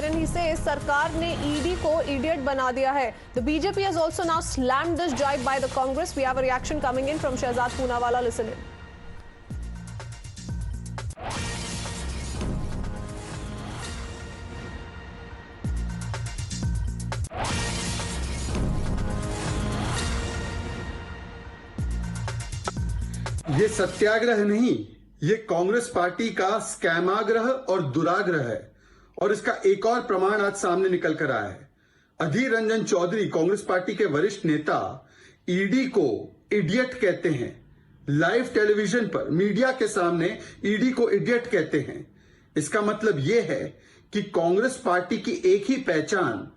wherein he says Sarkar ne ED ko idiot bana diya hai. The BJP has also now slammed this jibe by the Congress. We have a reaction coming in from Shehzad Poonawalla. Listen in. ये सत्याग्रह नहीं, ये Congress party का स्कैमाग्रह और दुराग्रह है और इसका एक और प्रमाण आज सामने निकल कर आया है। अधीर रंजन चौधरी कांग्रेस पार्टी के वरिष्ठ नेता ईडी को इडियट कहते हैं। लाइव टेलीविजन पर मीडिया के सामने ईडी को इडियट कहते हैं। इसका मतलब यह है कि कांग्रेस पार्टी की एक ही पहचान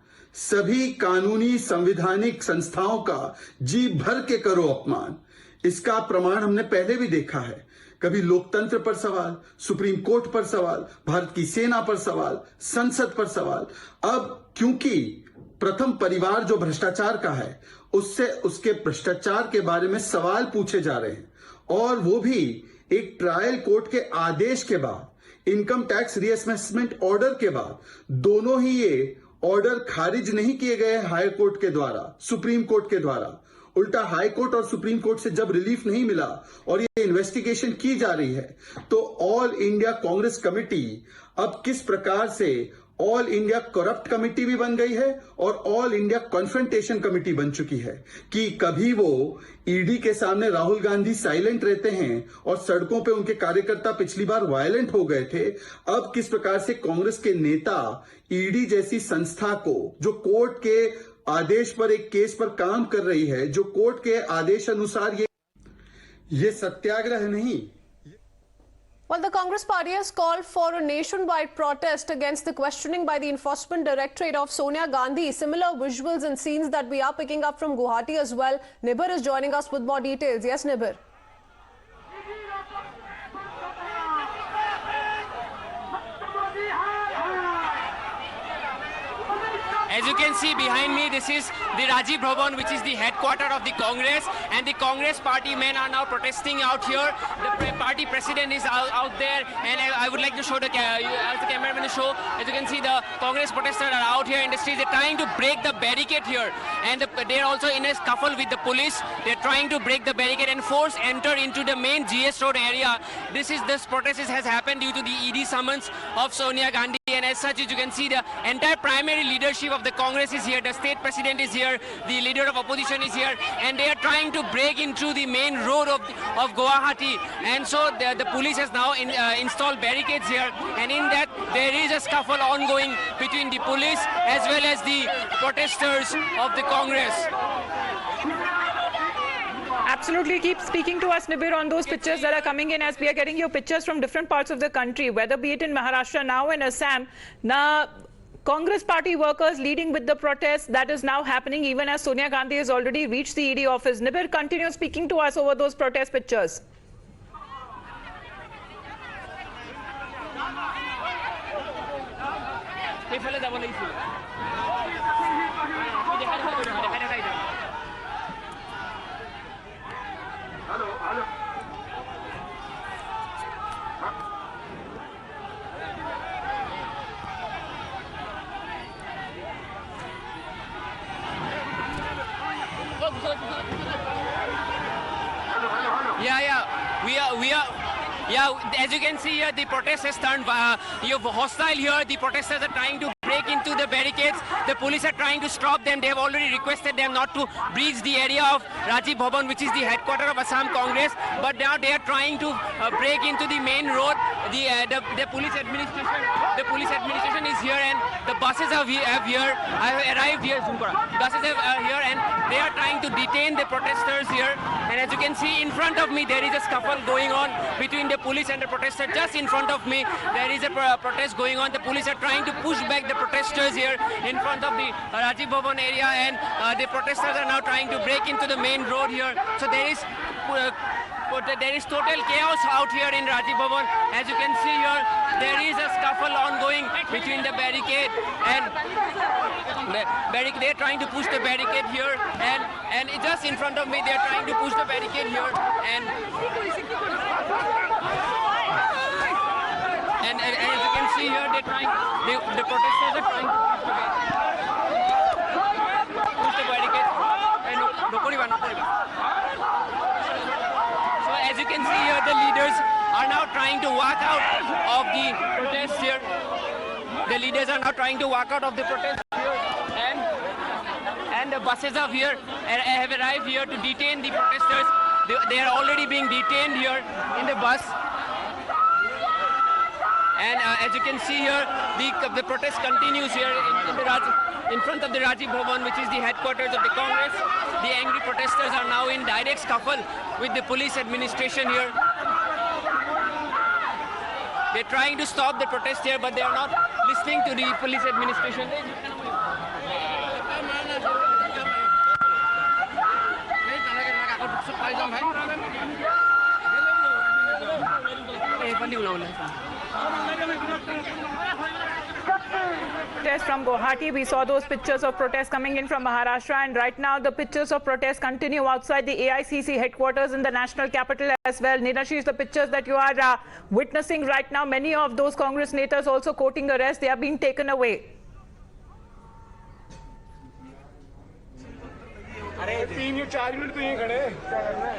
सभी कानूनी संवैधानिक संस्थाओं का जी भर के करो अपमान। इसका प्रमाण हमने पहले भी देखा है। कभी लोकतंत्र पर सवाल, सुप्रीम कोर्ट पर सवाल, भारत की सेना पर सवाल, संसद पर सवाल। अब क्योंकि प्रथम परिवार जो भ्रष्टाचार का है, उससे उसके भ्रष्टाचार के बारे में सवाल पूछे जा रहे हैं और वो भी एक ट्रायल कोर्ट के आदेश के बाद, इनकम टैक्स रीअसेसमेंट ऑर्डर के बाद। दोनों ही ये ऑर्डर खारिज नहीं किए गए हाई कोर्ट के द्वारा, सुप्रीम कोर्ट के द्वारा। उल्टा हाई कोर्ट और सुप्रीम कोर्ट से जब रिलीफ नहीं मिला और ये इन्वेस्टिगेशन की जा रही है, तो ऑल इंडिया कांग्रेस कमेटी अब किस प्रकार से ऑल इंडिया करप्ट कमेटी भी बन गई है और ऑल इंडिया कॉन्फ्रंटेशन कमेटी बन चुकी है कि कभी वो ईडी के सामने राहुल गांधी साइलेंट रहते हैं और सड़कों पे उनके कार्यकर्ता पिछली बार वायलेंट हो गए थे। अब किस प्रकार से कांग्रेस के नेता ईडी जैसी संस्था को, जो कोर्ट के आदेश पर एक केस पर काम कर रही है, जो कोर्ट के आदेश अनुसार ये सत्याग्रह नहीं। Well, the Congress party has called for a nationwide protest against the questioning by the Enforcement Directorate of Sonia Gandhi. Similar visuals and scenes that we are picking up from Guwahati as well. Nibir is joining us with more details. Yes, Nibir. As you can see behind me, this is the Rajiv Bhavan, which is the headquarters of the Congress, and the Congress party men are now protesting out here. The party president is out there, and I would like to show as the cameraman to show. As you can see, the Congress protesters are out here in the streets. They're trying to break the barricade here, and they're also in a scuffle with the police. They're trying to break the barricade and force enter into the main GS Road area. This protest has happened due to the ED summons of Sonia Gandhi, and as such, as you can see, the entire primary leadership of the Congress is here, the state president is here, the leader of opposition is here, and they are trying to break into the main road of Guwahati. And so the police has now installed barricades here, and in that there is a scuffle ongoing between the police as well as the protesters of the Congress. Absolutely. Keep speaking to us, Nibir, on those pictures that are coming in, as we are getting your pictures from different parts of the country, whether be it in Maharashtra now in Assam. Now, Congress party workers leading with the protest that is now happening even as Sonia Gandhi has already reached the ED office. Nibir, continue speaking to us over those protest pictures. As you can see here, the protest has turned hostile here. The protesters are trying to break into the barricades. The police are trying to stop them. They have already requested them not to breach the area of Rajiv Bhavan, which is the headquarters of Assam Congress. But now they are trying to break into the main road. The police administration is here, and the buses have arrived here. Buses are here, and they are trying to detain the protesters here. And as you can see in front of me, there is a scuffle going on between the police and the protesters. Just in front of me, there is a protest going on. The police are trying to push back the protesters here in front of the Rajiv Bhavan area, and the protesters are now trying to break into the main road here. So there is total chaos out here in Rajiv Bhavan. As you can see here, there is a scuffle ongoing between the barricade and they're trying to push the barricade here, and just in front of me they're trying to push the barricade here, and as you can see here, the protesters are trying to push the barricade. So as you can see here, the leaders are now trying to walk out of the protest here. The leaders are now trying to walk out of the protest here, and the buses have arrived here to detain the protesters. They are already being detained here in the bus. And as you can see here, the protest continues here in front of the Rajiv Bhavan, which is the headquarters of the Congress. The angry protesters are now in direct scuffle with the police administration here. They're trying to stop the protest here, but they are not listening to the police administration. Protest from Guwahati. We saw those pictures of protests coming in from Maharashtra, and right now the pictures of protests continue outside the AICC headquarters in the national capital as well. Nilashish, the pictures that you are witnessing right now, many of those Congress netas also quoting arrest, they are being taken away.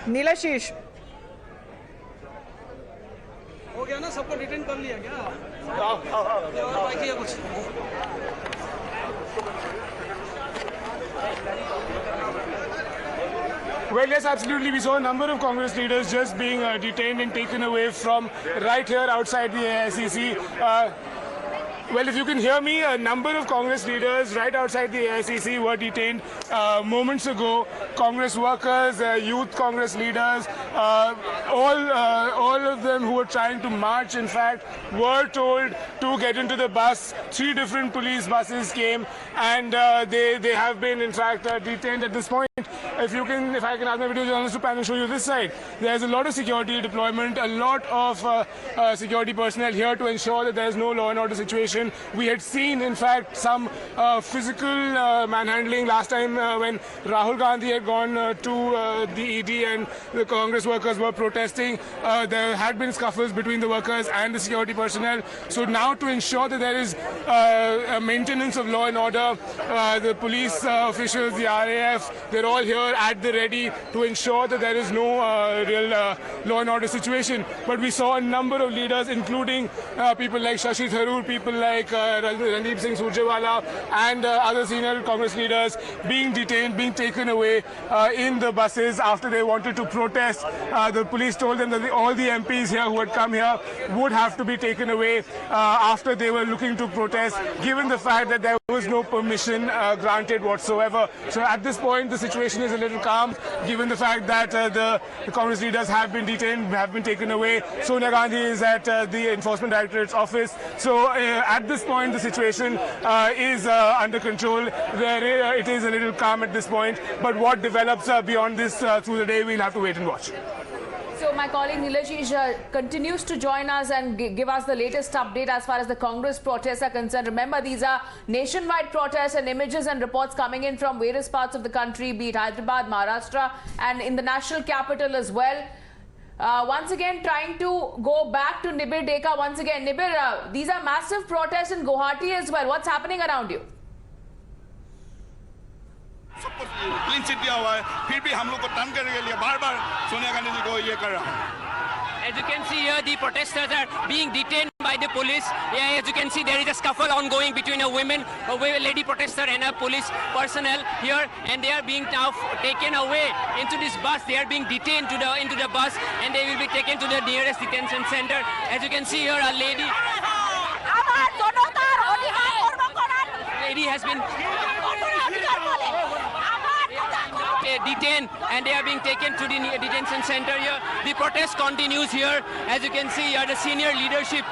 Nilashish. हो गया ना, सबको detain कर लिया क्या? बाकी है कुछ? Well, yes, absolutely. We saw a number of Congress leaders just being detained and taken away from right here outside the AICC. Well, if you can hear me, a number of Congress leaders right outside the AICC were detained moments ago. Congress workers, youth Congress leaders, all of them who were trying to march, in fact, were told to get into the bus. 3 different police buses came, and they have been, in fact, detained at this point. If I can ask my video journalist to pan and show you this side, there's a lot of security deployment, a lot of security personnel here to ensure that there's no law and order situation. We had seen, in fact, some physical manhandling last time when Rahul Gandhi had gone to the ED and the Congress workers were protesting. There had been scuffles between the workers and the security personnel. So now, to ensure that there is a maintenance of law and order, the police officials, the RAF, they're all here at the ready to ensure that there is no real law and order situation. But we saw a number of leaders, including people like Shashi Tharoor, people like Randeep Singh Surjewala, and other senior Congress leaders being detained, being taken away in the buses after they wanted to protest. The police told them that all the MPs here who had come here would have to be taken away after they were looking to protest, given the fact that there was no permission granted whatsoever. So at this point, the situation is a little calm, given the fact that the Congress leaders have been detained, have been taken away. Sonia Gandhi is at the Enforcement Directorate's office. So at this point, the situation is under control. It is a little calm at this point. But what develops beyond this through the day, we'll have to wait and watch. So my colleague Nilashish continues to join us and give us the latest update as far as the Congress protests are concerned. Remember, these are nationwide protests, and images and reports coming in from various parts of the country, be it Hyderabad, Maharashtra, and in the national capital as well. Once again, trying to go back to Nibir Deka once again. Nibir, these are massive protests in Guwahati as well. What's happening around you? सबको clean chit दिया हुआ है, फिर भी हम लोग को turn करने के लिए बार-बार सोनिया गांधी जी को ये कर रहा है. As you can see here, the protesters are being detained by the police. Yeah, as you can see, there is a scuffle ongoing between a lady protester and a police personnel here, and they are being now taken away into this bus. They are being detained into the bus, and they will be taken to the nearest detention center. As you can see here, a lady has been detained, and they are being taken to the detention center here. The protest continues here. As you can see here, the senior leadership